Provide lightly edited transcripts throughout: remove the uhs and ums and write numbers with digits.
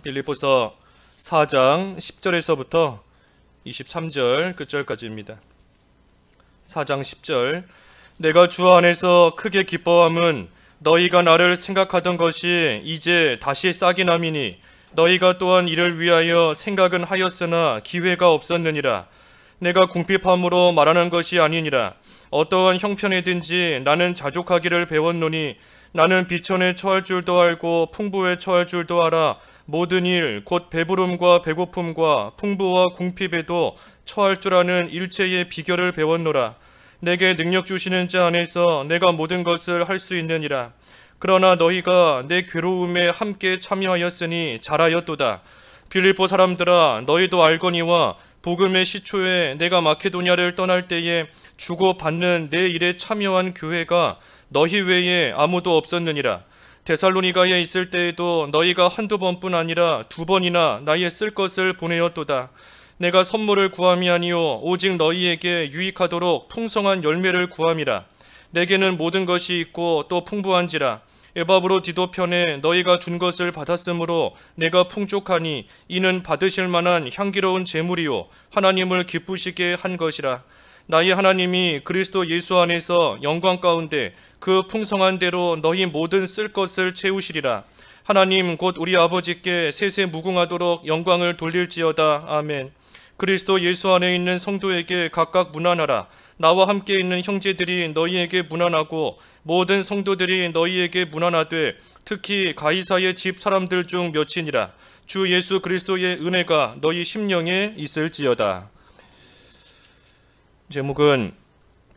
빌립보서 4장 10절에서부터 23절 끝절까지입니다. 4장 10절. 내가 주 안에서 크게 기뻐함은 너희가 나를 생각하던 것이 이제 다시 싹이 남이니 너희가 또한 이를 위하여 생각은 하였으나 기회가 없었느니라. 내가 궁핍함으로 말하는 것이 아니니라. 어떠한 형편이든지 나는 자족하기를 배웠노니 나는 비천에 처할 줄도 알고 풍부에 처할 줄도 알아. 모든 일 곧 배부름과 배고픔과 풍부와 궁핍에도 처할 줄 아는 일체의 비결을 배웠노라. 내게 능력 주시는 자 안에서 내가 모든 것을 할 수 있느니라. 그러나 너희가 내 괴로움에 함께 참여하였으니 잘하였도다. 빌립보 사람들아, 너희도 알거니와 복음의 시초에 내가 마케도냐를 떠날 때에 주고받는 내 일에 참여한 교회가 너희 외에 아무도 없었느니라. 데살로니가에 있을 때에도 너희가 한두 번뿐 아니라 두 번이나 나의 쓸 것을 보내었도다. 내가 선물을 구함이 아니요 오직 너희에게 유익하도록 풍성한 열매를 구함이라. 내게는 모든 것이 있고 또 풍부한지라. 에바브로디도 편에 너희가 준 것을 받았으므로 내가 풍족하니 이는 받으실 만한 향기로운 제물이요 하나님을 기쁘시게 한 것이라. 나의 하나님이 그리스도 예수 안에서 영광 가운데 그 풍성한 대로 너희 모든 쓸 것을 채우시리라. 하나님 곧 우리 아버지께 세세 무궁하도록 영광을 돌릴지어다. 아멘. 그리스도 예수 안에 있는 성도에게 각각 문안하라. 나와 함께 있는 형제들이 너희에게 문안하고 모든 성도들이 너희에게 문안하되 특히 가이사의 집 사람들 중 몇이니라. 주 예수 그리스도의 은혜가 너희 심령에 있을지어다. 제목은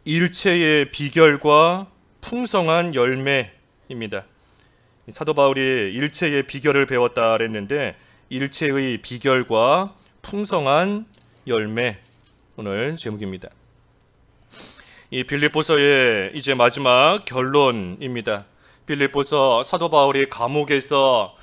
일체의 비결과 풍성한 열매입니다. 사도 바울이 일체의 비결을 배웠다 그랬는데 일체의 비결과 풍성한 열매, 오늘 제목입니다. 이 빌립보서의 이제 마지막 결론입니다. 빌립보서 사도 바울이 감옥에서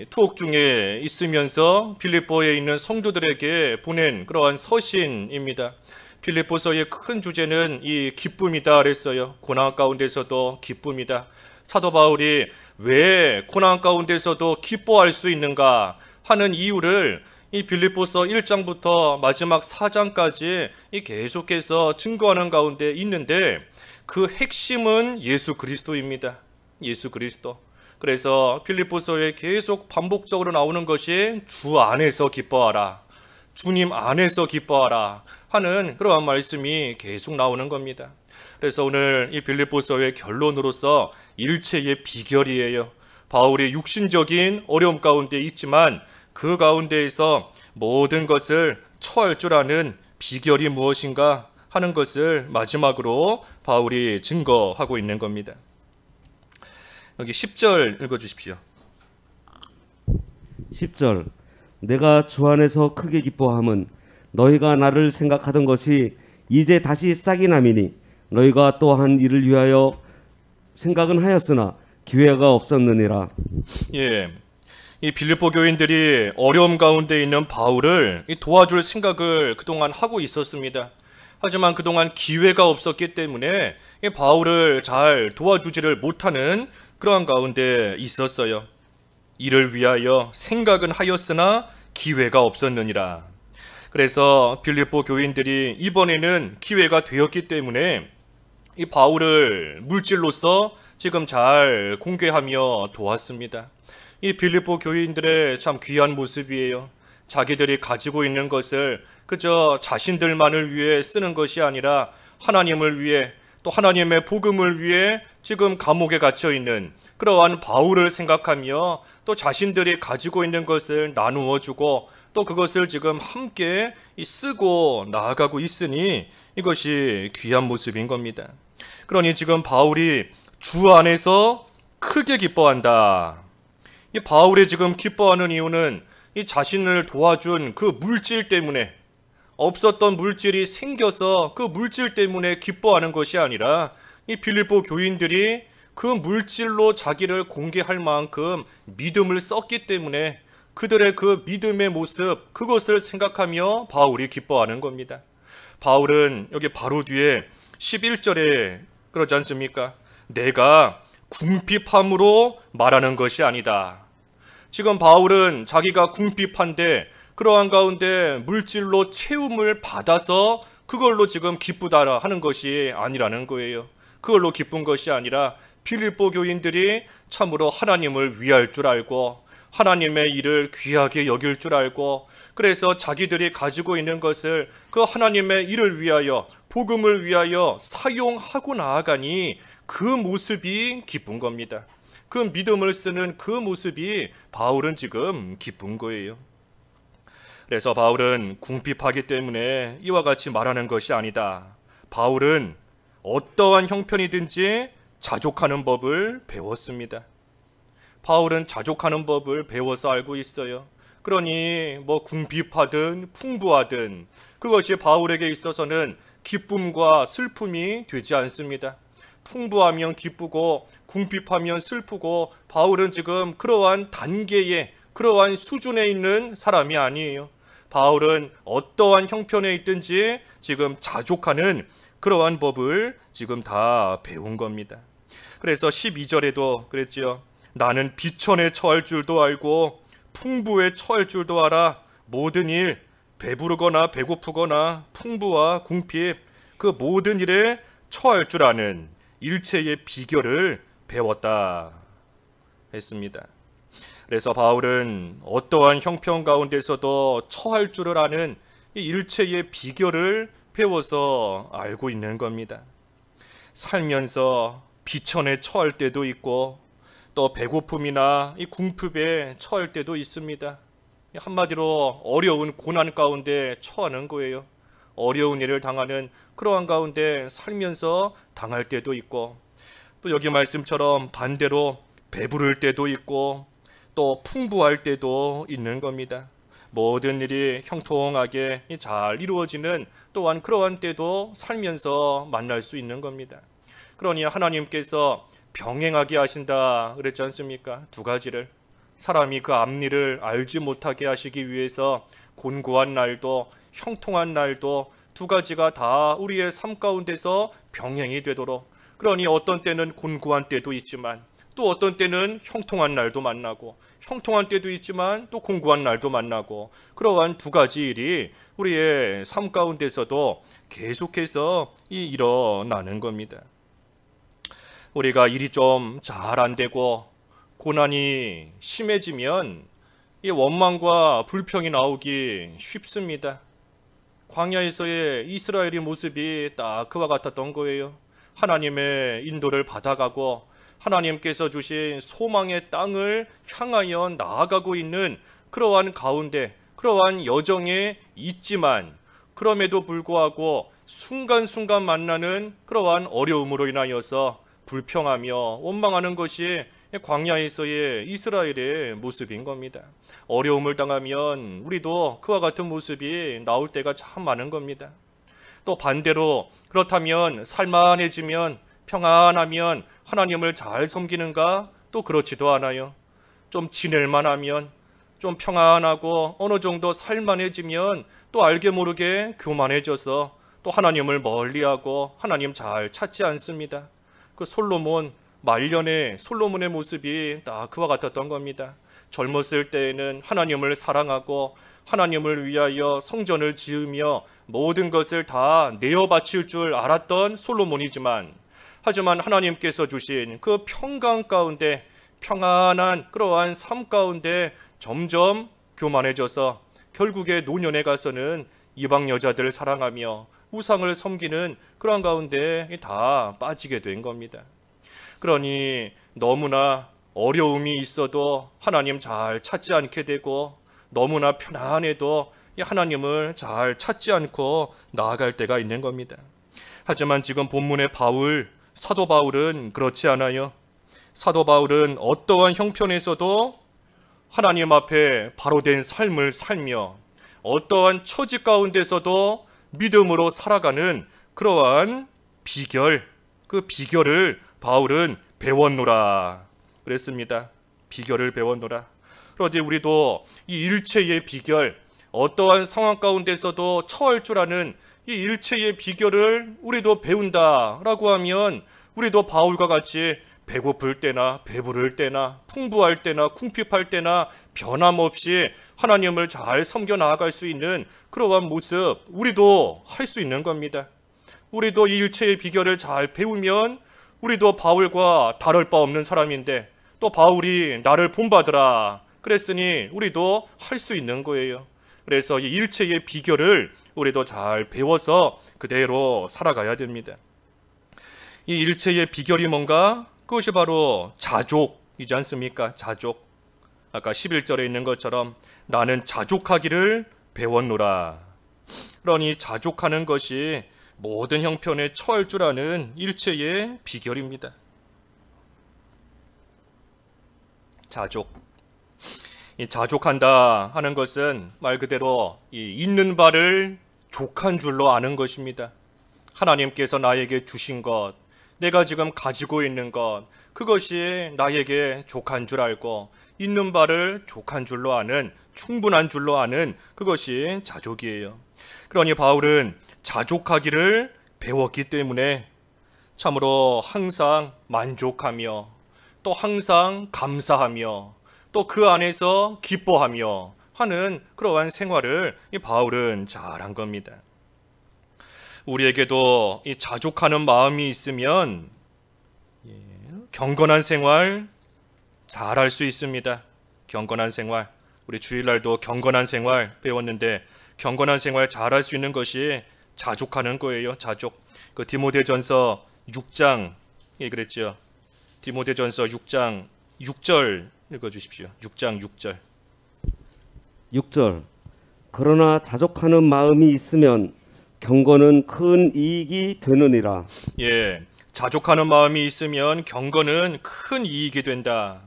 투옥 중에 있으면서 빌립보에 있는 성도들에게 보낸 그러한 서신입니다. 빌립보서의 큰 주제는 이 기쁨이다 그랬어요. 고난 가운데서도 기쁨이다. 사도 바울이 왜 고난 가운데서도 기뻐할 수 있는가 하는 이유를 이 빌립보서 1장부터 마지막 4장까지 계속해서 증거하는 가운데 있는데 그 핵심은 예수 그리스도입니다. 예수 그리스도. 그래서 빌립보서에 계속 반복적으로 나오는 것이 주 안에서 기뻐하라, 주님 안에서 기뻐하라 하는 그러한 말씀이 계속 나오는 겁니다. 그래서 오늘 이 빌립보서의 결론으로서 일체의 비결이에요. 바울이 육신적인 어려움 가운데 있지만 그 가운데에서 모든 것을 처할 줄 아는 비결이 무엇인가 하는 것을 마지막으로 바울이 증거하고 있는 겁니다. 여기 10절 읽어주십시오. 10절. 내가 주 안에서 크게 기뻐함은 너희가 나를 생각하던 것이 이제 다시 싹이 남이니 너희가 또한 이를 위하여 생각은 하였으나 기회가 없었느니라. 예, 이 빌립보 교인들이 어려움 가운데 있는 바울을 도와줄 생각을 그동안 하고 있었습니다. 하지만 그동안 기회가 없었기 때문에 바울을 잘 도와주지를 못하는 그러한 가운데 있었어요. 이를 위하여 생각은 하였으나 기회가 없었느니라. 그래서 빌립보 교인들이 이번에는 기회가 되었기 때문에 이 바울을 물질로서 지금 잘 공개하며 도왔습니다. 이 빌립보 교인들의 참 귀한 모습이에요. 자기들이 가지고 있는 것을 그저 자신들만을 위해 쓰는 것이 아니라 하나님을 위해, 또 하나님의 복음을 위해 지금 감옥에 갇혀 있는 그러한 바울을 생각하며 또 자신들이 가지고 있는 것을 나누어 주고 또 그것을 지금 함께 쓰고 나아가고 있으니 이것이 귀한 모습인 겁니다. 그러니 지금 바울이 주 안에서 크게 기뻐한다. 이 바울이 지금 기뻐하는 이유는 이 자신을 도와준 그 물질 때문에, 없었던 물질이 생겨서 그 물질 때문에 기뻐하는 것이 아니라 이 빌립보 교인들이 그 물질로 자기를 공개할 만큼 믿음을 썼기 때문에 그들의 그 믿음의 모습, 그것을 생각하며 바울이 기뻐하는 겁니다. 바울은 여기 바로 뒤에 11절에 그러지 않습니까? 내가 궁핍함으로 말하는 것이 아니다. 지금 바울은 자기가 궁핍한데 그러한 가운데 물질로 채움을 받아서 그걸로 지금 기쁘다 하는 것이 아니라는 거예요. 그걸로 기쁜 것이 아니라 빌립보 교인들이 참으로 하나님을 위할 줄 알고 하나님의 일을 귀하게 여길 줄 알고, 그래서 자기들이 가지고 있는 것을 그 하나님의 일을 위하여, 복음을 위하여 사용하고 나아가니 그 모습이 기쁜 겁니다. 그 믿음을 쓰는 그 모습이 바울은 지금 기쁜 거예요. 그래서 바울은 궁핍하기 때문에 이와 같이 말하는 것이 아니다. 바울은 어떠한 형편이든지 자족하는 법을 배웠습니다. 바울은 자족하는 법을 배워서 알고 있어요. 그러니 궁핍하든 풍부하든 그것이 바울에게 있어서는 기쁨과 슬픔이 되지 않습니다. 풍부하면 기쁘고 궁핍하면 슬프고, 바울은 지금 그러한 단계에, 그러한 수준에 있는 사람이 아니에요. 바울은 어떠한 형편에 있든지 지금 자족하는 그러한 법을 지금 다 배운 겁니다. 그래서 12절에도 그랬지요. 나는 비천에 처할 줄도 알고 풍부에 처할 줄도 알아. 모든 일, 배부르거나 배고프거나 풍부와 궁핍, 그 모든 일에 처할 줄 아는 일체의 비결을 배웠다 했습니다. 그래서 바울은 어떠한 형편 가운데서도 처할 줄을 아는 이 일체의 비결을 배워서 알고 있는 겁니다. 살면서 비천에 처할 때도 있고 또 배고픔이나 이 궁핍에 처할 때도 있습니다. 한마디로 어려운 고난 가운데 처하는 거예요. 어려운 일을 당하는 그러한 가운데 살면서 당할 때도 있고, 또 여기 말씀처럼 반대로 배부를 때도 있고 또 풍부할 때도 있는 겁니다. 모든 일이 형통하게 잘 이루어지는 또한 그러한 때도 살면서 만날 수 있는 겁니다. 그러니 하나님께서 병행하게 하신다 그랬지 않습니까? 두 가지를, 사람이 그 앞일을 알지 못하게 하시기 위해서 곤고한 날도 형통한 날도 두 가지가 다 우리의 삶 가운데서 병행이 되도록, 그러니 어떤 때는 곤고한 때도 있지만 또 어떤 때는 형통한 날도 만나고, 형통한 때도 있지만 또 곤고한 날도 만나고, 그러한 두 가지 일이 우리의 삶 가운데서도 계속해서 일어나는 겁니다. 우리가 일이 좀 잘 안 되고 고난이 심해지면 이 원망과 불평이 나오기 쉽습니다. 광야에서의 이스라엘의 모습이 딱 그와 같았던 거예요. 하나님의 인도를 받아가고 하나님께서 주신 소망의 땅을 향하여 나아가고 있는 그러한 가운데, 그러한 여정에 있지만 그럼에도 불구하고 순간순간 만나는 그러한 어려움으로 인하여서 불평하며 원망하는 것이 광야에서의 이스라엘의 모습인 겁니다. 어려움을 당하면 우리도 그와 같은 모습이 나올 때가 참 많은 겁니다. 또 반대로 그렇다면 살만해지면, 평안하면 하나님을 잘 섬기는가? 또 그렇지도 않아요. 좀 지낼만 하면, 좀 평안하고 어느 정도 살만해지면 또 알게 모르게 교만해져서 또 하나님을 멀리하고 하나님 잘 찾지 않습니다. 그 솔로몬, 말년의 솔로몬의 모습이 딱 그와 같았던 겁니다. 젊었을 때에는 하나님을 사랑하고 하나님을 위하여 성전을 지으며 모든 것을 다 내어 바칠 줄 알았던 솔로몬이지만, 하지만 하나님께서 주신 그 평강 가운데, 평안한 그러한 삶 가운데 점점 교만해져서 결국에 노년에 가서는 이방 여자들을 사랑하며 우상을 섬기는 그런 가운데 다 빠지게 된 겁니다. 그러니 너무나 어려움이 있어도 하나님 잘 찾지 않게 되고, 너무나 편안해도 하나님을 잘 찾지 않고 나아갈 때가 있는 겁니다. 하지만 지금 본문의 사도 바울은 그렇지 않아요. 사도 바울은 어떠한 형편에서도 하나님 앞에 바로 된 삶을 살며 어떠한 처지 가운데서도 믿음으로 살아가는 그러한 비결, 그 비결을 바울은 배웠노라 그랬습니다. 비결을 배웠노라. 그런데 우리도 이 일체의 비결, 어떠한 상황 가운데서도 처할 줄 아는 이 일체의 비결을 우리도 배운다라고 하면 우리도 바울과 같이 배고플 때나 배부를 때나 풍부할 때나 궁핍할 때나 변함없이 하나님을 잘 섬겨 나아갈 수 있는 그러한 모습 우리도 할 수 있는 겁니다. 우리도 이 일체의 비결을 잘 배우면 우리도 바울과 다를 바 없는 사람인데 또 바울이 나를 본받으라 그랬으니 우리도 할 수 있는 거예요. 그래서 이 일체의 비결을 우리도 잘 배워서 그대로 살아가야 됩니다. 이 일체의 비결이 뭔가? 그것이 바로 자족이지 않습니까? 자족. 아까 11절에 있는 것처럼 나는 자족하기를 배웠노라. 그러니 자족하는 것이 모든 형편에 처할 줄 아는 일체의 비결입니다. 자족. 이 자족한다 하는 것은 말 그대로 이 있는 바를 족한 줄로 아는 것입니다. 하나님께서 나에게 주신 것, 내가 지금 가지고 있는 것, 그것이 나에게 족한 줄 알고 있는 바를 족한 줄로 아는, 충분한 줄로 아는 그것이 자족이에요. 그러니 바울은 자족하기를 배웠기 때문에 참으로 항상 만족하며 또 항상 감사하며 또 그 안에서 기뻐하며 하는 그러한 생활을 이 바울은 잘한 겁니다. 우리에게도 이 자족하는 마음이 있으면 경건한 생활 잘할 수 있습니다. 경건한 생활. 우리 주일날도 경건한 생활 배웠는데 경건한 생활 잘할 수 있는 것이 자족하는 거예요. 자족. 그 디모데전서 6장 그랬죠. 디모데전서 6장 6절 읽어주십시오. 6장 6절. 6절. 그러나 자족하는 마음이 있으면 경건은 큰 이익이 되느니라. 예, 자족하는 마음이 있으면 경건은 큰 이익이 된다.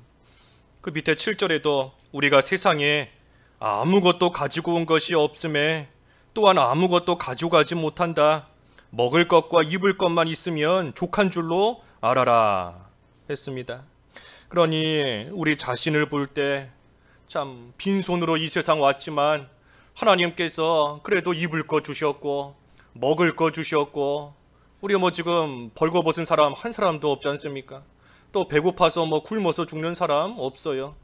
그 밑에 7절에도 우리가 세상에 아무것도 가지고 온 것이 없음에 또한 아무것도 가져가지 못한다. 먹을 것과 입을 것만 있으면 족한 줄로 알아라 했습니다. 그러니 우리 자신을 볼 때 참 빈손으로 이 세상 왔지만 하나님께서 그래도 입을 거 주셨고 먹을 거 주셨고 우리가 뭐 지금 벌거벗은 사람 한 사람도 없지 않습니까? 또 배고파서 뭐 굶어서 죽는 사람 없어요.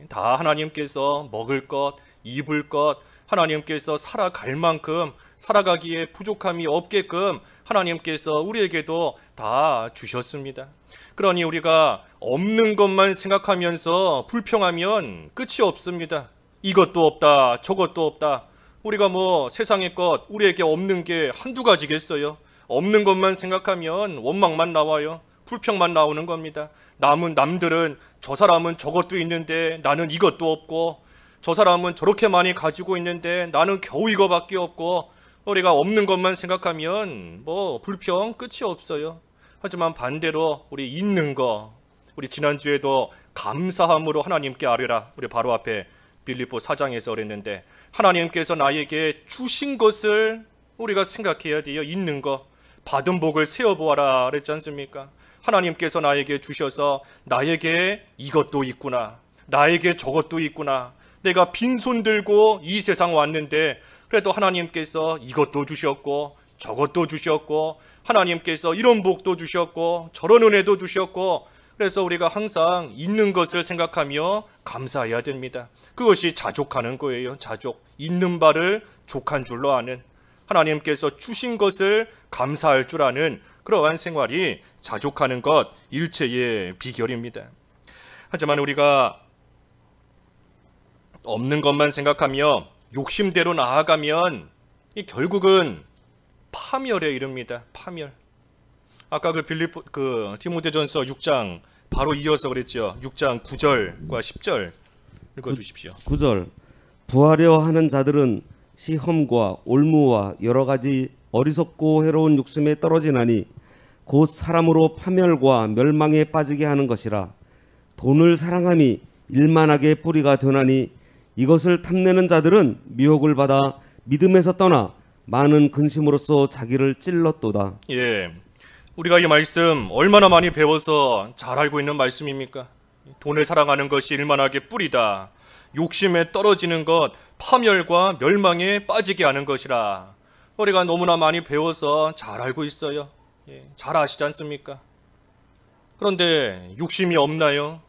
다 하나님께서 먹을 것, 입을 것, 하나님께서 살아갈 만큼 살아가기에 부족함이 없게끔 하나님께서 우리에게도 다 주셨습니다. 그러니 우리가 없는 것만 생각하면서 불평하면 끝이 없습니다. 이것도 없다, 저것도 없다. 우리가 뭐 세상의 것, 우리에게 없는 게 한두 가지겠어요. 없는 것만 생각하면 원망만 나와요. 불평만 나오는 겁니다. 남들은 저 사람은 저것도 있는데 나는 이것도 없고 저 사람은 저렇게 많이 가지고 있는데 나는 겨우 이거밖에 없고 우리가 없는 것만 생각하면 뭐 불평 끝이 없어요. 하지만 반대로 우리 있는 거, 우리 지난주에도 감사함으로 하나님께 아뢰라. 우리 바로 앞에 빌립보 4장에서 그랬는데 하나님께서 나에게 주신 것을 우리가 생각해야 돼요. 있는 거. 받은 복을 세어보아라 그랬지 않습니까? 하나님께서 나에게 주셔서 나에게 이것도 있구나. 나에게 저것도 있구나. 내가 빈손 들고 이 세상 왔는데 그래도 하나님께서 이것도 주셨고 저것도 주셨고 하나님께서 이런 복도 주셨고 저런 은혜도 주셨고 그래서 우리가 항상 있는 것을 생각하며 감사해야 됩니다. 그것이 자족하는 거예요. 자족. 있는 바를 족한 줄로 아는 하나님께서 주신 것을 감사할 줄 아는 그러한 생활이 자족하는 것 일체의 비결입니다. 하지만 우리가 없는 것만 생각하며 욕심대로 나아가면 결국은 파멸에 이릅니다. 파멸. 아까 그 디모데전서 6장 바로 이어서 그랬죠. 6장 9절과 10절 읽어주십시오. 9절. 부하려 하는 자들은 시험과 올무와 여러 가지 어리석고 해로운 욕심에 떨어지나니 곧 사람으로 파멸과 멸망에 빠지게 하는 것이라. 돈을 사랑함이 일만하게 뿌리가 되나니 이것을 탐내는 자들은 미혹을 받아 믿음에서 떠나 많은 근심으로써 자기를 찔렀도다. 예, 우리가 이 말씀 얼마나 많이 배워서 잘 알고 있는 말씀입니까? 돈을 사랑하는 것이 일만하게 뿌리다. 욕심에 떨어지는 것, 파멸과 멸망에 빠지게 하는 것이라. 우리가 너무나 많이 배워서 잘 알고 있어요. 잘 아시지 않습니까? 그런데 욕심이 없나요?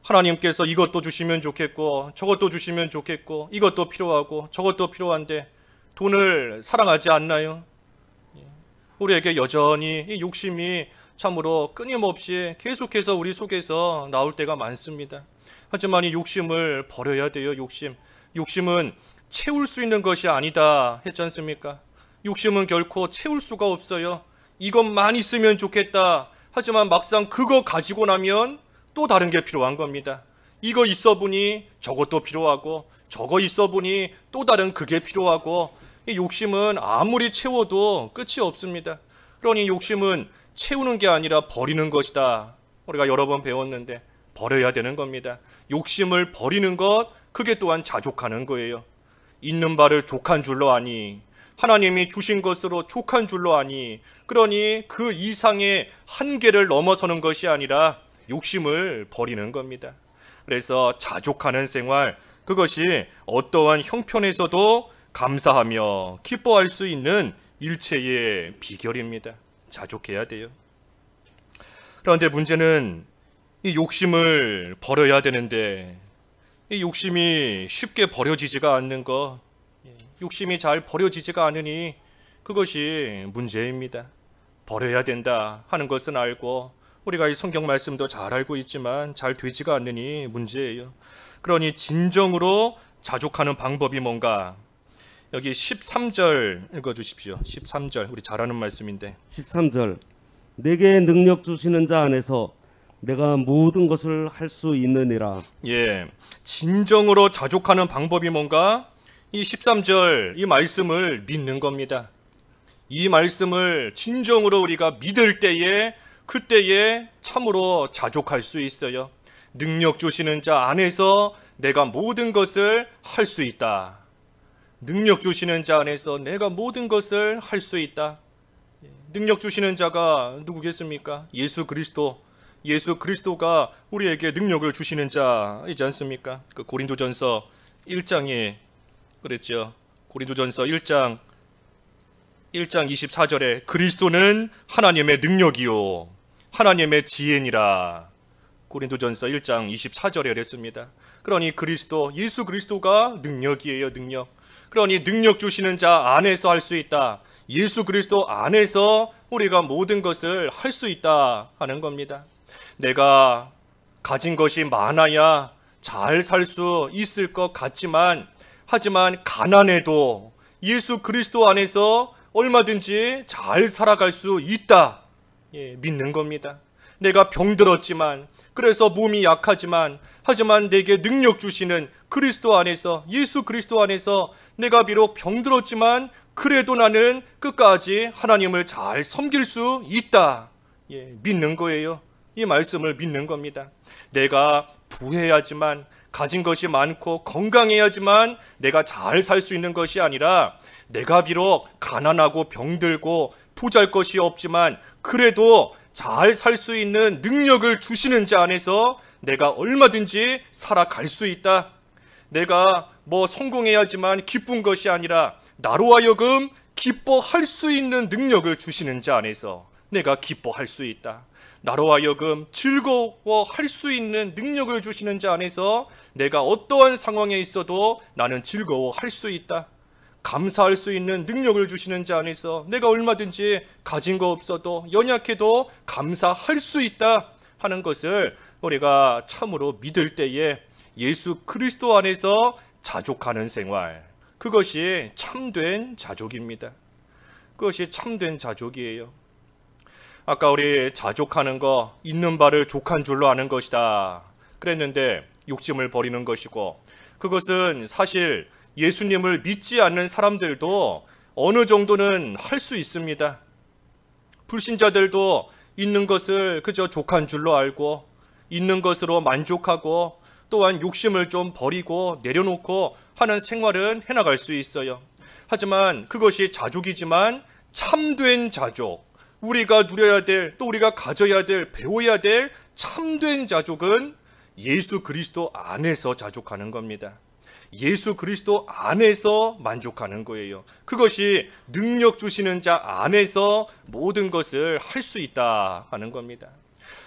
하나님께서 이것도 주시면 좋겠고 저것도 주시면 좋겠고 이것도 필요하고 저것도 필요한데 돈을 사랑하지 않나요? 우리에게 여전히 이 욕심이 참으로 끊임없이 계속해서 우리 속에서 나올 때가 많습니다. 하지만 이 욕심을 버려야 돼요. 욕심은 채울 수 있는 것이 아니다 했지 않습니까? 욕심은 결코 채울 수가 없어요. 이것만 있으면 좋겠다. 하지만 막상 그거 가지고 나면 또 다른 게 필요한 겁니다. 이거 있어 보니 저것도 필요하고 저거 있어 보니 또 다른 그게 필요하고 이 욕심은 아무리 채워도 끝이 없습니다. 그러니 욕심은 채우는 게 아니라 버리는 것이다. 우리가 여러 번 배웠는데 버려야 되는 겁니다. 욕심을 버리는 것, 그게 또한 자족하는 거예요. 있는 바를 족한 줄로 아니, 하나님이 주신 것으로 족한 줄로 아니, 그러니 그 이상의 한계를 넘어서는 것이 아니라 욕심을 버리는 겁니다. 그래서 자족하는 생활, 그것이 어떠한 형편에서도 감사하며 기뻐할 수 있는 일체의 비결입니다. 자족해야 돼요. 그런데 문제는 이 욕심을 버려야 되는데 이 욕심이 쉽게 버려지지가 않는 것, 욕심이 잘 버려지지가 않으니 그것이 문제입니다. 버려야 된다 하는 것은 알고 우리가 이 성경 말씀도 잘 알고 있지만 잘 되지가 않으니 문제예요. 그러니 진정으로 자족하는 방법이 뭔가? 여기 13절 읽어주십시오. 13절 우리 잘 아는 말씀인데 13절 내게 능력 주시는 자 안에서 내가 모든 것을 할 수 있느니라. 예, 진정으로 자족하는 방법이 뭔가? 이 13절 이 말씀을 믿는 겁니다. 이 말씀을 진정으로 우리가 믿을 때에 그때에 참으로 자족할 수 있어요. 능력 주시는 자 안에서 내가 모든 것을 할 수 있다. 능력 주시는 자 안에서 내가 모든 것을 할 수 있다. 능력 주시는 자가 누구겠습니까? 예수 그리스도. 예수 그리스도가 우리에게 능력을 주시는 자이지 않습니까? 그 고린도전서 1장에 그랬죠. 고린도전서 1장 24절에 그리스도는 하나님의 능력이요 하나님의 지혜니라. 고린도전서 1장 24절에 그랬습니다. 그러니 그리스도, 예수 그리스도가 능력이에요. 능력. 그러니 능력 주시는 자 안에서 할 수 있다. 예수 그리스도 안에서 우리가 모든 것을 할 수 있다 하는 겁니다. 내가 가진 것이 많아야 잘 살 수 있을 것 같지만 하지만 가난해도 예수 그리스도 안에서 얼마든지 잘 살아갈 수 있다. 믿는 겁니다. 내가 병들었지만 그래서 몸이 약하지만 하지만 내게 능력 주시는 그리스도 안에서 예수 그리스도 안에서 내가 비록 병들었지만 그래도 나는 끝까지 하나님을 잘 섬길 수 있다. 믿는 거예요. 이 말씀을 믿는 겁니다. 내가 부해야지만 가진 것이 많고 건강해야지만 내가 잘 살 수 있는 것이 아니라 내가 비록 가난하고 병들고 보잘것이 없지만 그래도 잘 살 수 있는 능력을 주시는 자 안에서 내가 얼마든지 살아갈 수 있다. 내가 성공해야지만 기쁜 것이 아니라 나로 하여금 기뻐할 수 있는 능력을 주시는 자 안에서 내가 기뻐할 수 있다. 나로 하여금 즐거워할 수 있는 능력을 주시는 자 안에서 내가 어떠한 상황에 있어도 나는 즐거워할 수 있다. 감사할 수 있는 능력을 주시는 자 안에서 내가 얼마든지 가진 거 없어도 연약해도 감사할 수 있다 하는 것을 우리가 참으로 믿을 때에 예수 그리스도 안에서 자족하는 생활, 그것이 참된 자족입니다. 그것이 참된 자족이에요. 아까 우리 자족하는 거 있는 바를 족한 줄로 아는 것이다 그랬는데 욕심을 버리는 것이고, 그것은 사실 예수님을 믿지 않는 사람들도 어느 정도는 할 수 있습니다. 불신자들도 있는 것을 그저 족한 줄로 알고 있는 것으로 만족하고 또한 욕심을 좀 버리고 내려놓고 하는 생활은 해나갈 수 있어요. 하지만 그것이 자족이지만 참된 자족, 우리가 누려야 될, 또 우리가 가져야 될, 배워야 될 참된 자족은 예수 그리스도 안에서 자족하는 겁니다. 예수 그리스도 안에서 만족하는 거예요. 그것이 능력 주시는 자 안에서 모든 것을 할 수 있다 하는 겁니다.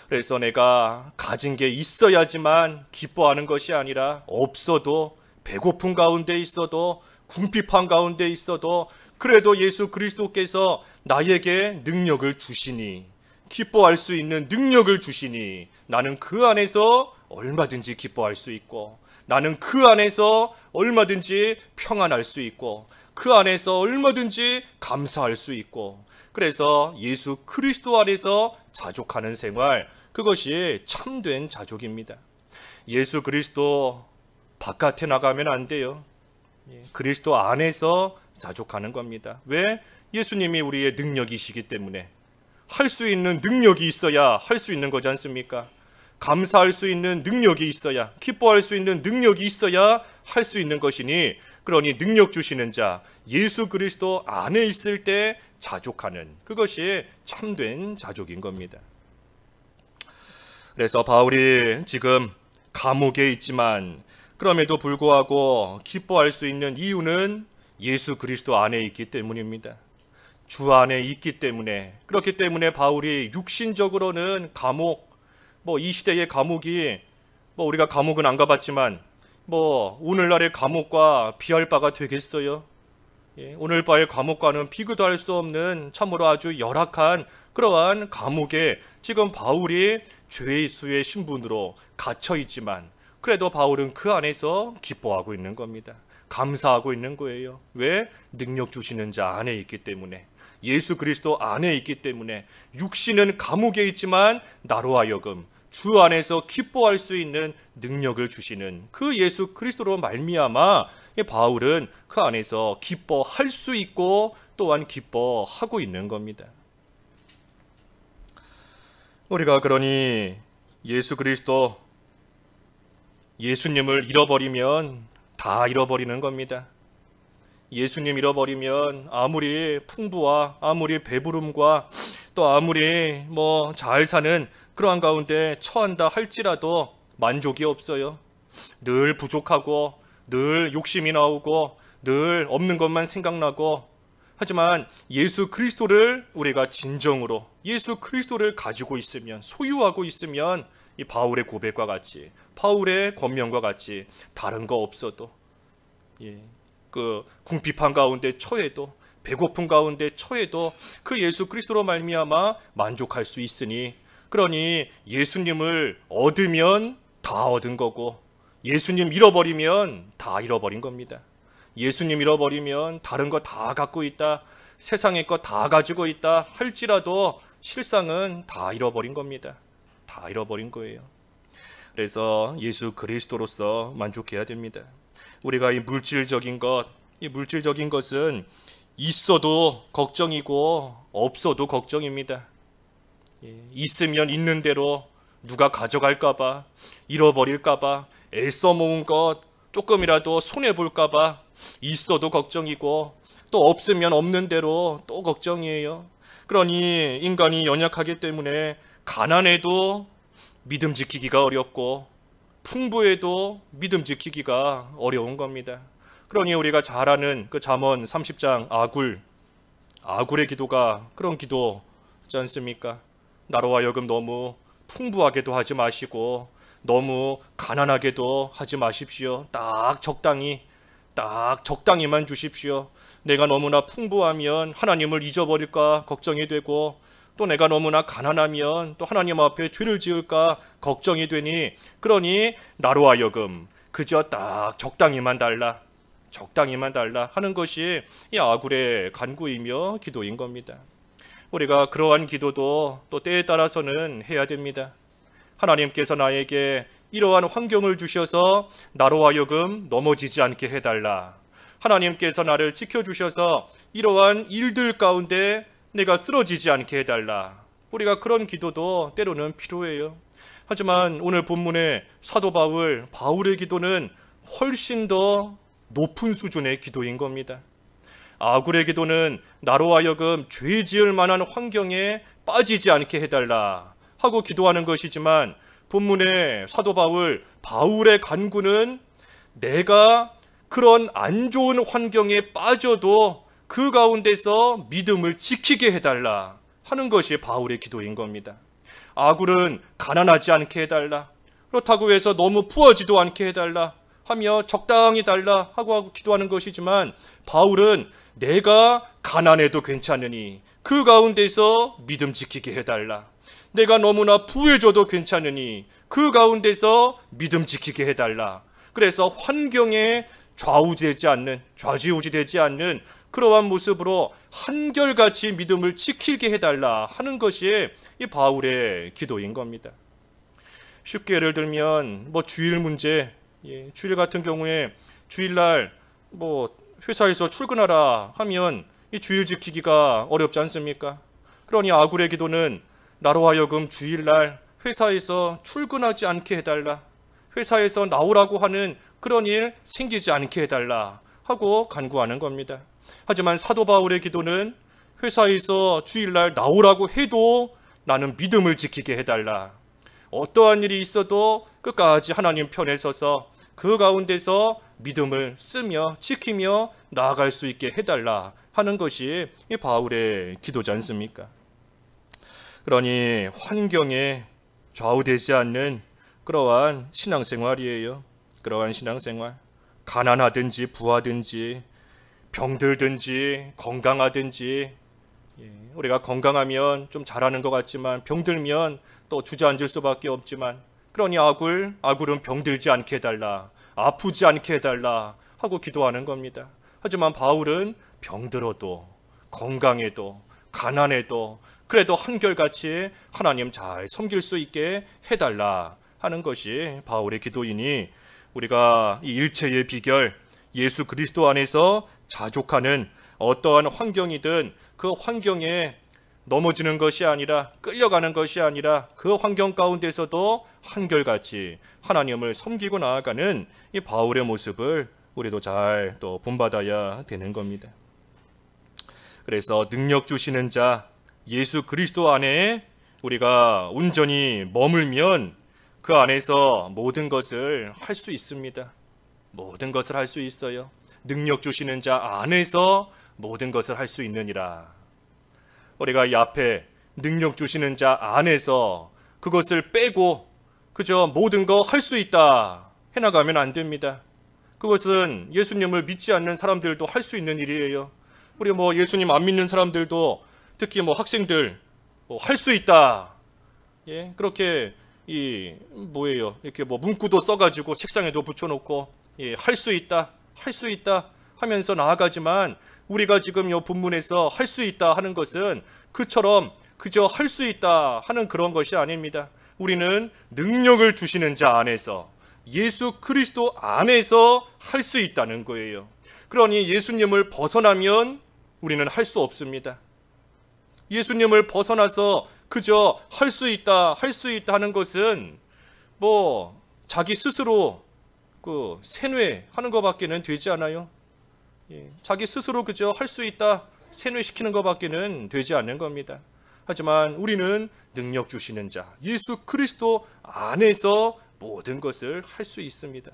그래서 내가 가진 게 있어야지만 기뻐하는 것이 아니라 없어도, 배고픈 가운데 있어도, 궁핍한 가운데 있어도 그래도 예수 그리스도께서 나에게 능력을 주시니, 기뻐할 수 있는 능력을 주시니 나는 그 안에서 얼마든지 기뻐할 수 있고, 나는 그 안에서 얼마든지 평안할 수 있고, 그 안에서 얼마든지 감사할 수 있고, 그래서 예수 그리스도 안에서 자족하는 생활, 그것이 참된 자족입니다. 예수 그리스도 바깥에 나가면 안 돼요. 그리스도 안에서 자족하는 겁니다. 왜? 예수님이 우리의 능력이시기 때문에. 할 수 있는 능력이 있어야 할 수 있는 거지 않습니까? 감사할 수 있는 능력이 있어야, 기뻐할 수 있는 능력이 있어야 할 수 있는 것이니, 그러니 능력 주시는 자 예수 그리스도 안에 있을 때 자족하는, 그것이 참된 자족인 겁니다. 그래서 바울이 지금 감옥에 있지만 그럼에도 불구하고 기뻐할 수 있는 이유는 예수 그리스도 안에 있기 때문입니다. 주 안에 있기 때문에. 그렇기 때문에 바울이 육신적으로는 감옥, 이 시대의 감옥이, 우리가 감옥은 안 가봤지만 오늘날의 감옥과 비할 바가 되겠어요? 오늘날의 감옥과는 비교도 할 수 없는 참으로 아주 열악한 그러한 감옥에 지금 바울이 죄수의 신분으로 갇혀 있지만, 그래도 바울은 그 안에서 기뻐하고 있는 겁니다. 감사하고 있는 거예요. 왜? 능력 주시는 자 안에 있기 때문에, 예수 그리스도 안에 있기 때문에. 육신은 감옥에 있지만 나로 하여금 주 안에서 기뻐할 수 있는 능력을 주시는 그 예수 그리스도로 말미암아 바울은 그 안에서 기뻐할 수 있고 또한 기뻐하고 있는 겁니다. 우리가 그러니 예수 그리스도, 예수님을 잃어버리면 다 잃어버리는 겁니다. 예수님 잃어버리면 아무리 풍부와 아무리 배부름과 또 아무리 잘 사는 그러한 가운데 처한다 할지라도 만족이 없어요. 늘 부족하고 늘 욕심이 나오고 늘 없는 것만 생각나고. 하지만 예수 그리스도를 우리가 진정으로 예수 그리스도를 가지고 있으면, 소유하고 있으면 이 바울의 고백과 같이, 바울의 권면과 같이 다른 거 없어도, 그 궁핍한 가운데 처해도, 배고픈 가운데 처해도 그 예수 그리스도로 말미암아 만족할 수 있으니, 그러니 예수님을 얻으면 다 얻은 거고 예수님 잃어버리면 다 잃어버린 겁니다. 예수님 잃어버리면 다른 거 다 갖고 있다, 세상의 거 다 가지고 있다 할지라도 실상은 다 잃어버린 겁니다. 다 잃어버린 거예요. 그래서 예수 그리스도로서 만족해야 됩니다. 우리가 이 물질적인 것은 있어도 걱정이고 없어도 걱정입니다. 있으면 있는 대로 누가 가져갈까봐, 잃어버릴까봐, 애써 모은 것 조금이라도 손해볼까봐 있어도 걱정이고, 또 없으면 없는 대로 또 걱정이에요. 그러니 인간이 연약하기 때문에 가난해도 믿음 지키기가 어렵고 풍부해도 믿음 지키기가 어려운 겁니다. 그러니 우리가 잘 아는 그 잠언 30장 아굴의 기도가 그런 기도지 않습니까? 나로 하여금 너무 풍부하게도 하지 마시고 너무 가난하게도 하지 마십시오. 딱 적당히만 주십시오. 내가 너무나 풍부하면 하나님을 잊어버릴까 걱정이 되고, 또 내가 너무나 가난하면 또 하나님 앞에 죄를 지을까 걱정이 되니, 그러니 나로 하여금 그저 딱 적당히만 달라 하는 것이 이 아굴의 간구이며 기도인 겁니다. 우리가 그러한 기도도 또 때에 따라서는 해야 됩니다. 하나님께서 나에게 이러한 환경을 주셔서 나로 하여금 넘어지지 않게 해달라. 하나님께서 나를 지켜주셔서 이러한 일들 가운데 내가 쓰러지지 않게 해달라. 우리가 그런 기도도 때로는 필요해요. 하지만 오늘 본문의 사도 바울의 기도는 훨씬 더 높은 수준의 기도인 겁니다. 아굴의 기도는 나로 하여금 죄 지을 만한 환경에 빠지지 않게 해달라 하고 기도하는 것이지만, 본문의 사도 바울의 간구는 내가 그런 안 좋은 환경에 빠져도 그 가운데서 믿음을 지키게 해달라 하는 것이 바울의 기도인 겁니다. 아굴은 가난하지 않게 해달라, 그렇다고 해서 너무 부하지도 않게 해달라 하며 적당히 달라 하고 기도하는 것이지만, 바울은 내가 가난해도 괜찮으니 그 가운데서 믿음 지키게 해달라, 내가 너무나 부해져도 괜찮으니 그 가운데서 믿음 지키게 해달라. 그래서 환경에 좌우되지 않는, 좌지우지되지 않는 그러한 모습으로 한결같이 믿음을 지키게 해달라 하는 것이 이 바울의 기도인 겁니다. 쉽게 예를 들면 주일 문제, 주일 같은 경우에 주일날 회사에서 출근하라 하면 이 주일 지키기가 어렵지 않습니까? 그러니 아굴의 기도는 나로 하여금 주일날 회사에서 출근하지 않게 해달라, 회사에서 나오라고 하는 그런 일 생기지 않게 해달라 하고 간구하는 겁니다. 하지만 사도 바울의 기도는 회사에서 주일날 나오라고 해도 나는 믿음을 지키게 해달라, 어떠한 일이 있어도 끝까지 하나님 편에 서서 그 가운데서 믿음을 쓰며 지키며 나아갈 수 있게 해달라 하는 것이 이 바울의 기도지 않습니까? 그러니 환경에 좌우되지 않는 그러한 신앙생활이에요. 그러한 신앙생활, 가난하든지 부하든지 병들든지 건강하든지, 우리가 건강하면 좀 잘하는 것 같지만 병들면 또 주저앉을 수밖에 없지만, 그러니 아굴은 병들지 않게 해달라, 아프지 않게 해달라 하고 기도하는 겁니다. 하지만 바울은 병들어도 건강해도 가난해도 그래도 한결같이 하나님 잘 섬길 수 있게 해달라 하는 것이 바울의 기도이니, 우리가 이 일체의 비결, 예수 그리스도 안에서 자족하는 어떠한 환경이든 그 환경에 넘어지는 것이 아니라, 끌려가는 것이 아니라 그 환경 가운데서도 한결같이 하나님을 섬기고 나아가는 이 바울의 모습을 우리도 잘 또 본받아야 되는 겁니다. 그래서 능력 주시는 자 예수 그리스도 안에 우리가 온전히 머물면 그 안에서 모든 것을 할 수 있습니다. 모든 것을 할 수 있어요. 능력 주시는 자 안에서 모든 것을 할 수 있느니라. 우리가 이 앞에 능력 주시는 자 안에서 그것을 빼고 그저 모든 거 할 수 있다 해나가면 안 됩니다. 그것은 예수님을 믿지 않는 사람들도 할 수 있는 일이에요. 우리 예수님 안 믿는 사람들도, 특히 학생들 할 수 있다, 그렇게 이렇게 문구도 써가지고 책상에도 붙여놓고 할 수 있다, 할 수 있다 하면서 나아가지만, 우리가 지금 이 본문에서 할 수 있다 하는 것은 그처럼 그저 할 수 있다 하는 그런 것이 아닙니다. 우리는 능력을 주시는 자 안에서, 예수 그리스도 안에서 할 수 있다는 거예요. 그러니 예수님을 벗어나면 우리는 할 수 없습니다. 예수님을 벗어나서 그저 할 수 있다, 할 수 있다 하는 것은 자기 스스로 세뇌하는 것밖에는 되지 않아요. 자기 스스로 그저 할 수 있다, 세뇌시키는 것밖에는 되지 않는 겁니다. 하지만 우리는 능력 주시는 자 예수 그리스도 안에서 모든 것을 할 수 있습니다.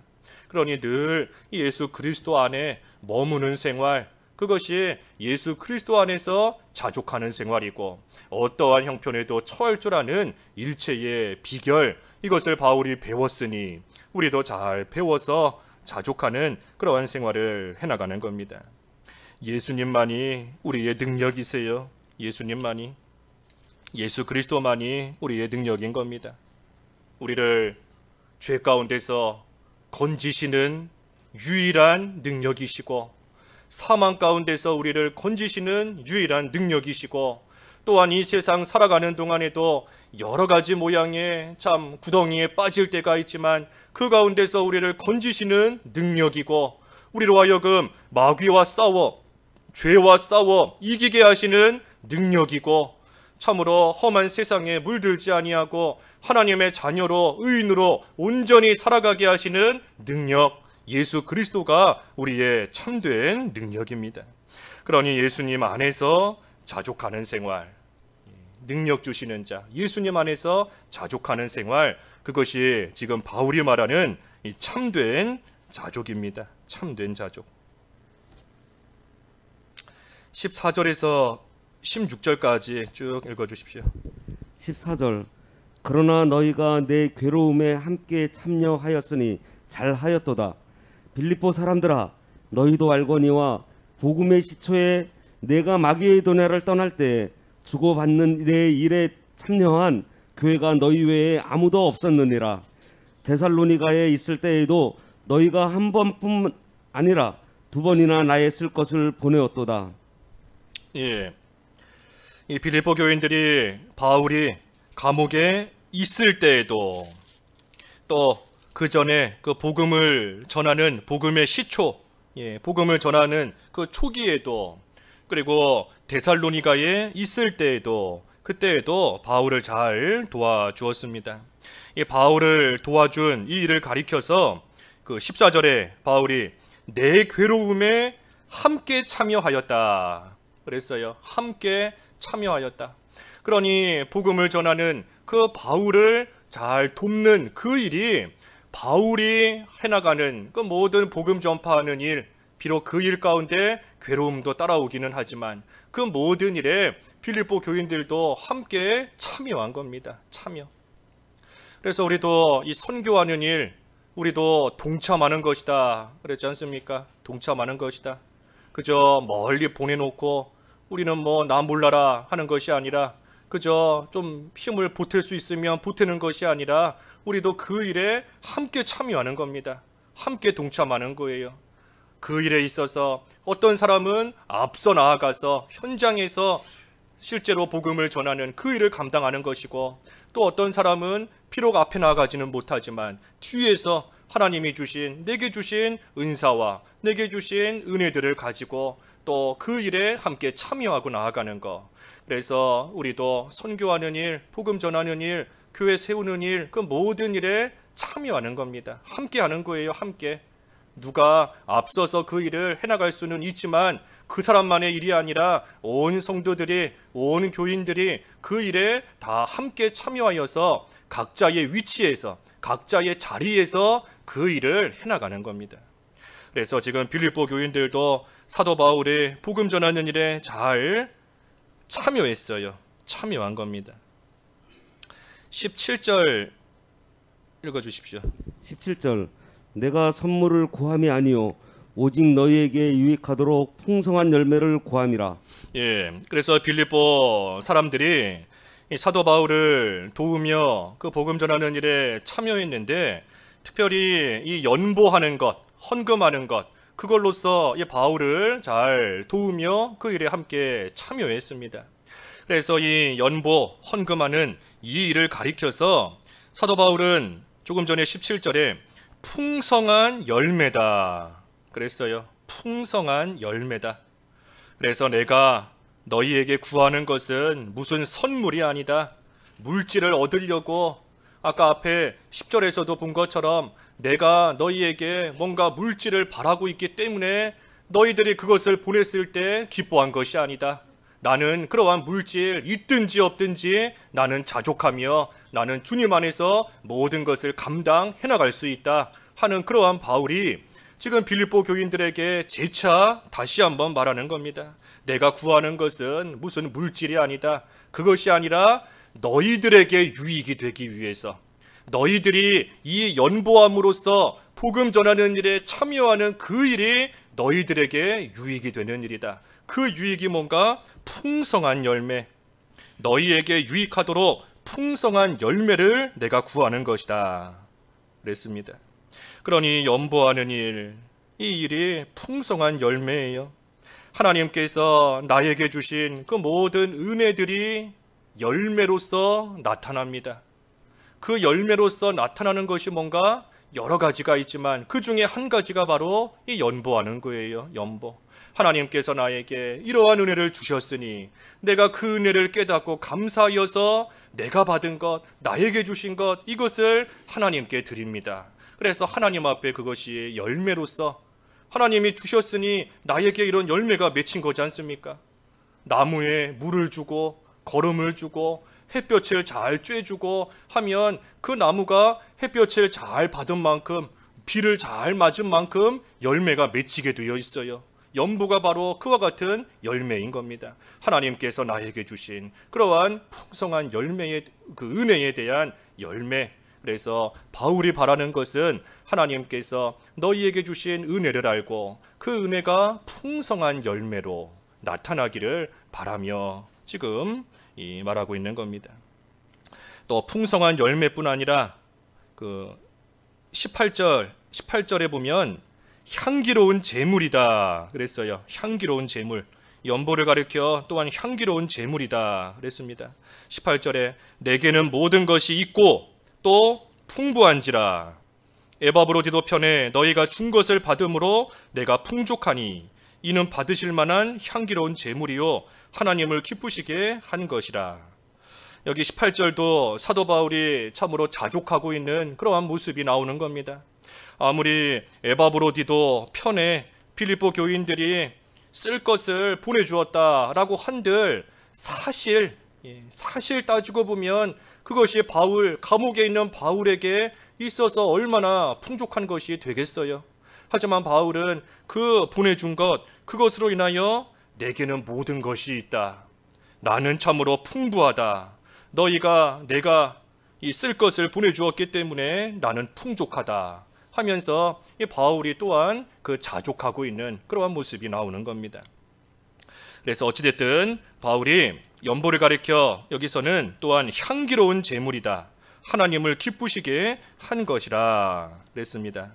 그러니 늘 예수 그리스도 안에 머무는 생활, 그것이 예수 그리스도 안에서 자족하는 생활이고, 어떠한 형편에도 처할 줄 아는 일체의 비결, 이것을 바울이 배웠으니 우리도 잘 배워서 자족하는 그러한 생활을 해나가는 겁니다. 예수님만이 우리의 능력이세요. 예수님만이, 예수 그리스도만이 우리의 능력인 겁니다. 우리를 죄 가운데서 건지시는 유일한 능력이시고, 사망 가운데서 우리를 건지시는 유일한 능력이시고, 또한 이 세상 살아가는 동안에도 여러 가지 모양의 참 구덩이에 빠질 때가 있지만 그 가운데서 우리를 건지시는 능력이고, 우리로 하여금 마귀와 싸워, 죄와 싸워 이기게 하시는 능력이고, 참으로 험한 세상에 물들지 아니하고 하나님의 자녀로 의인으로 온전히 살아가게 하시는 능력, 예수 그리스도가 우리의 참된 능력입니다. 그러니 예수님 안에서 자족하는 생활, 능력 주시는 자 예수님 안에서 자족하는 생활, 그것이 지금 바울이 말하는 이 참된 자족입니다. 참된 자족. 14절에서 16절까지 쭉 읽어주십시오. 14절 그러나 너희가 내 괴로움에 함께 참여하였으니 잘하였도다. 빌립보 사람들아 너희도 알거니와 복음의 시초에 내가 마게도냐를 떠날 때 주고받는 내 일에 참여한 교회가 너희 외에 아무도 없었느니라. 데살로니가에 있을 때에도 너희가 한 번뿐 아니라 두 번이나 나의 쓸 것을 보내었도다. 예, 이 빌립보 교인들이 바울이 감옥에 있을 때에도 또 그 전에 그 복음을 전하는 복음의 시초, 복음을 전하는 그 초기에도 그리고 데살로니가에 있을 때에도 그때에도 바울을 잘 도와주었습니다. 이 바울을 도와준 이 일을 가리켜서 그 14절에 바울이 내 괴로움에 함께 참여하였다 그랬어요. 함께 참여하였다. 그러니 복음을 전하는 그 바울을 잘 돕는 그 일이 바울이 해나가는 그 모든 복음 전파하는 일, 비록 그 일 가운데 괴로움도 따라오기는 하지만 그 모든 일에 빌립보 교인들도 함께 참여한 겁니다. 참여. 그래서 우리도 이 선교하는 일, 우리도 동참하는 것이다 그랬지 않습니까? 동참하는 것이다. 그저 멀리 보내놓고 우리는 뭐 나 몰라라 하는 것이 아니라 그저 좀 힘을 보탤 수 있으면 보태는 것이 아니라 우리도 그 일에 함께 참여하는 겁니다. 함께 동참하는 거예요. 그 일에 있어서 어떤 사람은 앞서 나아가서 현장에서 실제로 복음을 전하는 그 일을 감당하는 것이고 또 어떤 사람은 비록 앞에 나아가지는 못하지만 뒤에서 하나님이 주신 내게 주신 은사와 내게 주신 은혜들을 가지고 또 그 일에 함께 참여하고 나아가는 것. 그래서 우리도 선교하는 일, 복음 전하는 일, 교회 세우는 일, 그 모든 일에 참여하는 겁니다. 함께 하는 거예요. 함께. 누가 앞서서 그 일을 해나갈 수는 있지만 그 사람만의 일이 아니라 온 성도들이, 온 교인들이 그 일에 다 함께 참여하여서 각자의 위치에서, 각자의 자리에서 그 일을 해나가는 겁니다. 그래서 지금 빌립보 교인들도 사도 바울의 복음 전하는 일에 잘 참여했어요. 참여한 겁니다. 17절 읽어주십시오. 17절 내가 선물을 구함이 아니요 오직 너희에게 유익하도록 풍성한 열매를 구함이라. 예, 그래서 빌립보 사람들이 이 사도 바울을 도우며 그 복음 전하는 일에 참여했는데 특별히 이 연보하는 것, 헌금하는 것 그걸로써 이 바울을 잘 도우며 그 일에 함께 참여했습니다. 그래서 이 연보, 헌금하는 이 일을 가리켜서 사도 바울은 조금 전에 17절에 풍성한 열매다 그랬어요. 풍성한 열매다. 그래서 내가 너희에게 구하는 것은 무슨 선물이 아니다. 물질을 얻으려고 아까 앞에 10절에서도 본 것처럼 내가 너희에게 뭔가 물질을 바라고 있기 때문에 너희들이 그것을 보냈을 때 기뻐한 것이 아니다. 나는 그러한 물질 있든지 없든지 나는 자족하며 나는 주님 안에서 모든 것을 감당해 나갈 수 있다 하는 그러한 바울이 지금 빌립보 교인들에게 재차 다시 한번 말하는 겁니다. 내가 구하는 것은 무슨 물질이 아니다. 그것이 아니라 너희들에게 유익이 되기 위해서 너희들이 이 연보함으로써 복음 전하는 일에 참여하는 그 일이 너희들에게 유익이 되는 일이다. 그 유익이 뭔가 풍성한 열매, 너희에게 유익하도록 풍성한 열매를 내가 구하는 것이다 그랬습니다. 그러니 연보하는 일, 이 일이 풍성한 열매예요. 하나님께서 나에게 주신 그 모든 은혜들이 열매로서 나타납니다. 그 열매로서 나타나는 것이 뭔가 여러 가지가 있지만 그 중에 한 가지가 바로 이 연보하는 거예요. 연보. 하나님께서 나에게 이러한 은혜를 주셨으니 내가 그 은혜를 깨닫고 감사하여서 내가 받은 것, 나에게 주신 것 이것을 하나님께 드립니다. 그래서 하나님 앞에 그것이 열매로서 하나님이 주셨으니 나에게 이런 열매가 맺힌 거지 않습니까? 나무에 물을 주고 거름을 주고 햇볕을 잘 쬐주고 하면 그 나무가 햇볕을 잘 받은 만큼 비를 잘 맞은 만큼 열매가 맺히게 되어 있어요. 연보가 바로 그와 같은 열매인 겁니다. 하나님께서 나에게 주신 그러한 풍성한 열매의 그 은혜에 대한 열매. 그래서 바울이 바라는 것은 하나님께서 너희에게 주신 은혜를 알고 그 은혜가 풍성한 열매로 나타나기를 바라며 지금 말하고 있는 겁니다. 또 풍성한 열매뿐 아니라 그 18절에 보면 향기로운 제물이다 그랬어요. 향기로운 제물. 연보를 가리켜 또한 향기로운 제물이다 그랬습니다. 18절에 내게는 모든 것이 있고 또 풍부한지라. 에바브로디도 편에 너희가 준 것을 받음으로 내가 풍족하니 이는 받으실 만한 향기로운 제물이요 하나님을 기쁘시게 한 것이라. 여기 18절도 사도 바울이 참으로 자족하고 있는 그러한 모습이 나오는 겁니다. 아무리 에바브로디도 편에 빌립보 교인들이 쓸 것을 보내주었다라고 한들 사실 따지고 보면 그것이 감옥에 있는 바울에게 있어서 얼마나 풍족한 것이 되겠어요. 하지만 바울은 그 보내준 그것으로 인하여 내게는 모든 것이 있다. 나는 참으로 풍부하다. 내가 쓸 것을 보내주었기 때문에 나는 풍족하다 하면서 이 바울이 또한 그 자족하고 있는 그러한 모습이 나오는 겁니다. 그래서 어찌됐든 바울이 연보를 가리켜 여기서는 또한 향기로운 제물이다. 하나님을 기쁘시게 한 것이라 그랬습니다.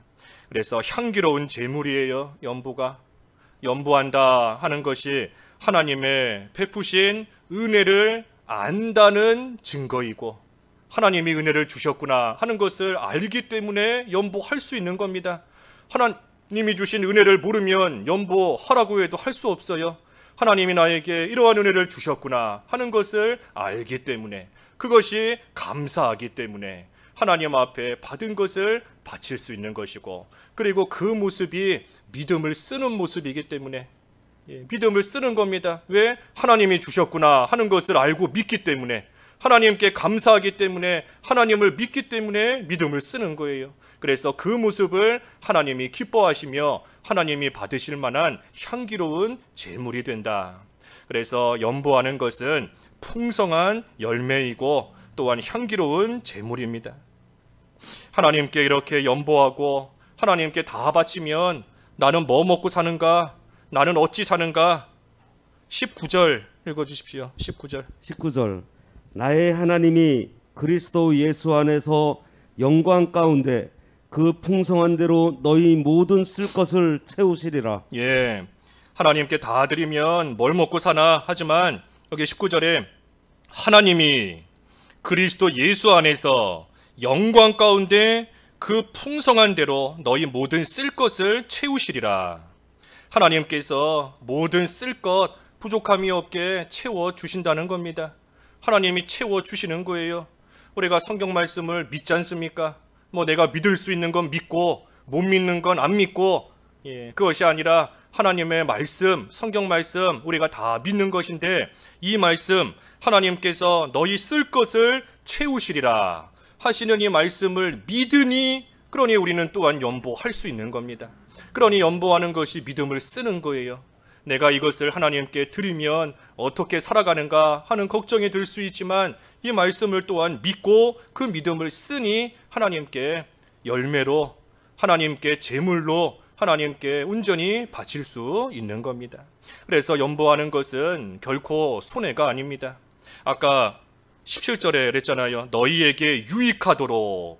그래서 향기로운 제물이에요. 연보가. 연보한다 하는 것이 하나님의 베푸신 은혜를 안다는 증거이고 하나님이 은혜를 주셨구나 하는 것을 알기 때문에 연보할 수 있는 겁니다. 하나님이 주신 은혜를 모르면 연보하라고 해도 할 수 없어요. 하나님이 나에게 이러한 은혜를 주셨구나 하는 것을 알기 때문에, 그것이 감사하기 때문에 하나님 앞에 받은 것을 바칠 수 있는 것이고, 그리고 그 모습이 믿음을 쓰는 모습이기 때문에 믿음을 쓰는 겁니다. 왜? 하나님이 주셨구나 하는 것을 알고 믿기 때문에, 하나님께 감사하기 때문에, 하나님을 믿기 때문에 믿음을 쓰는 거예요. 그래서 그 모습을 하나님이 기뻐하시며 하나님이 받으실 만한 향기로운 제물이 된다. 그래서 연보하는 것은 풍성한 열매이고 또한 향기로운 제물입니다. 하나님께 이렇게 연보하고 하나님께 다 바치면 나는 뭐 먹고 사는가? 나는 어찌 사는가? 19절 읽어주십시오. 19절 나의 하나님이 그리스도 예수 안에서 영광 가운데 그 풍성한 대로 너희 모든 쓸 것을 채우시리라. 예, 하나님께 다 드리면 뭘 먹고 사나? 하지만 여기 19절에 하나님이 그리스도 예수 안에서 영광 가운데 그 풍성한 대로 너희 모든 쓸 것을 채우시리라. 하나님께서 모든 쓸 것 부족함이 없게 채워주신다는 겁니다. 하나님이 채워주시는 거예요. 우리가 성경 말씀을 믿지 않습니까? 내가 믿을 수 있는 건 믿고 못 믿는 건 안 믿고, 그것이 아니라 하나님의 말씀, 성경 말씀 우리가 다 믿는 것인데, 이 말씀 하나님께서 너희 쓸 것을 채우시리라 하시는 이 말씀을 믿으니, 그러니 우리는 또한 연보할 수 있는 겁니다. 그러니 연보하는 것이 믿음을 쓰는 거예요. 내가 이것을 하나님께 드리면 어떻게 살아가는가 하는 걱정이 들 수 있지만, 이 말씀을 또한 믿고 그 믿음을 쓰니 하나님께 열매로, 하나님께 제물로, 하나님께 온전히 바칠 수 있는 겁니다. 그래서 연보하는 것은 결코 손해가 아닙니다. 아까 17절에 그랬잖아요. 너희에게 유익하도록,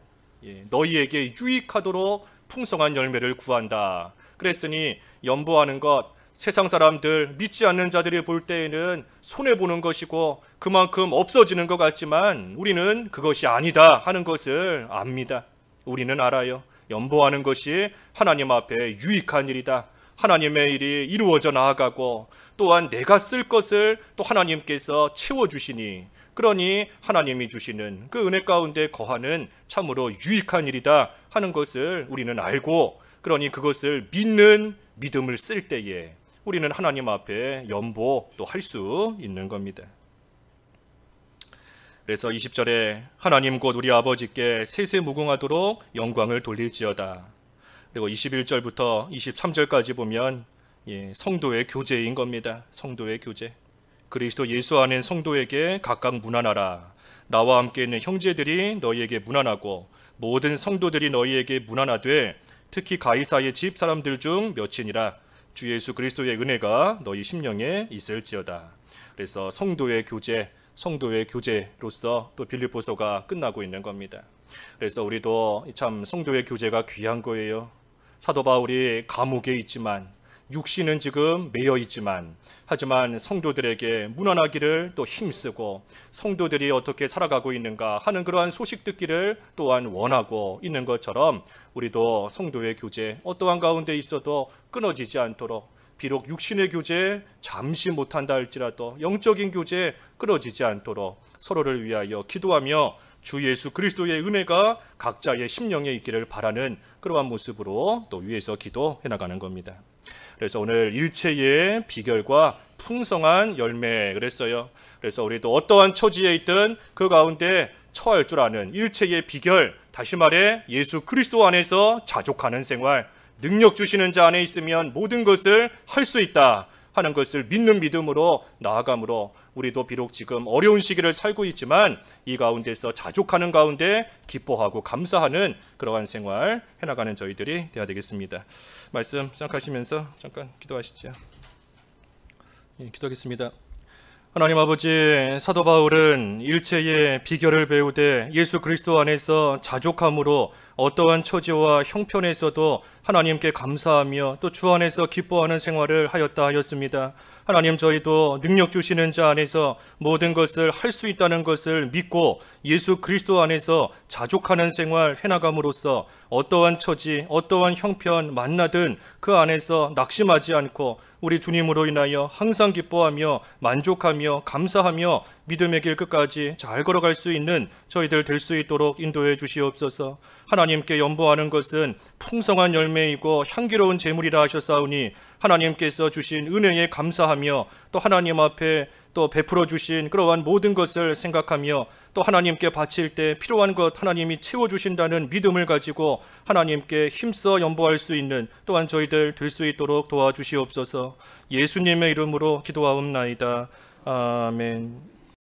너희에게 유익하도록 풍성한 열매를 구한다. 그랬으니 연보하는 것, 세상 사람들, 믿지 않는 자들이 볼 때에는 손해보는 것이고 그만큼 없어지는 것 같지만, 우리는 그것이 아니다 하는 것을 압니다. 우리는 알아요. 연보하는 것이 하나님 앞에 유익한 일이다. 하나님의 일이 이루어져 나아가고, 또한 내가 쓸 것을 또 하나님께서 채워주시니, 그러니 하나님이 주시는 그 은혜 가운데 거하는 참으로 유익한 일이다 하는 것을 우리는 알고, 그러니 그것을 믿는 믿음을 쓸 때에 우리는 하나님 앞에 연보 또 할 수 있는 겁니다. 그래서 20절에 하나님 곧 우리 아버지께 세세무궁하도록 영광을 돌릴지어다. 그리고 21절부터 23절까지 보면 성도의 교제인 겁니다. 성도의 교제. 그리스도 예수 안에 성도에게 각각 문안하라. 나와 함께 있는 형제들이 너희에게 문안하고 모든 성도들이 너희에게 문안하되 특히 가이사의 집 사람들 중 몇이니라. 주 예수 그리스도의 은혜가 너희 심령에 있을지어다. 그래서 성도의 교제로서 또 빌립보서가 끝나고 있는 겁니다. 그래서 우리도 참 성도의 교제가 귀한 거예요. 사도 바울이 감옥에 있지만, 육신은 지금 매여 있지만, 하지만 성도들에게 문안하기를 또 힘쓰고 성도들이 어떻게 살아가고 있는가 하는 그러한 소식 듣기를 또한 원하고 있는 것처럼 우리도 성도의 교제 어떠한 가운데 있어도 끊어지지 않도록, 비록 육신의 교제 잠시 못한다 할지라도 영적인 교제 끊어지지 않도록 서로를 위하여 기도하며 주 예수 그리스도의 은혜가 각자의 심령에 있기를 바라는 그러한 모습으로 또 위에서 기도해 나가는 겁니다. 그래서 오늘 일체의 비결과 풍성한 열매 그랬어요. 그래서 우리도 어떠한 처지에 있든 그 가운데 처할 줄 아는 일체의 비결, 다시 말해 예수 그리스도 안에서 자족하는 생활, 능력 주시는 자 안에 있으면 모든 것을 할 수 있다 하는 것을 믿는 믿음으로 나아감으로 우리도 비록 지금 어려운 시기를 살고 있지만 이 가운데서 자족하는 가운데 기뻐하고 감사하는 그러한 생활 해나가는 저희들이 되어야 되겠습니다. 말씀 생각하시면서 잠깐 기도하시죠. 기도하겠습니다. 하나님 아버지, 사도 바울은 일체의 비결을 배우되 예수 그리스도 안에서 자족함으로 어떠한 처지와 형편에서도 하나님께 감사하며 또 주 안에서 기뻐하는 생활을 하였다 하였습니다. 하나님, 저희도 능력 주시는 자 안에서 모든 것을 할 수 있다는 것을 믿고 예수 그리스도 안에서 자족하는 생활 해나감으로써 어떠한 처지, 어떠한 형편 만나든 그 안에서 낙심하지 않고 우리 주님으로 인하여 항상 기뻐하며 만족하며 감사하며 믿음의 길 끝까지 잘 걸어갈 수 있는 저희들 될 수 있도록 인도해 주시옵소서. 하나님께 연보하는 것은 풍성한 열매이고 향기로운 제물이라 하셨사오니 하나님께서 주신 은혜에 감사하며 또 하나님 앞에 또 베풀어 주신 그러한 모든 것을 생각하며 또 하나님께 바칠 때 필요한 것 하나님이 채워주신다는 믿음을 가지고 하나님께 힘써 연보할 수 있는 또한 저희들 될 수 있도록 도와주시옵소서. 예수님의 이름으로 기도하옵나이다. 아멘.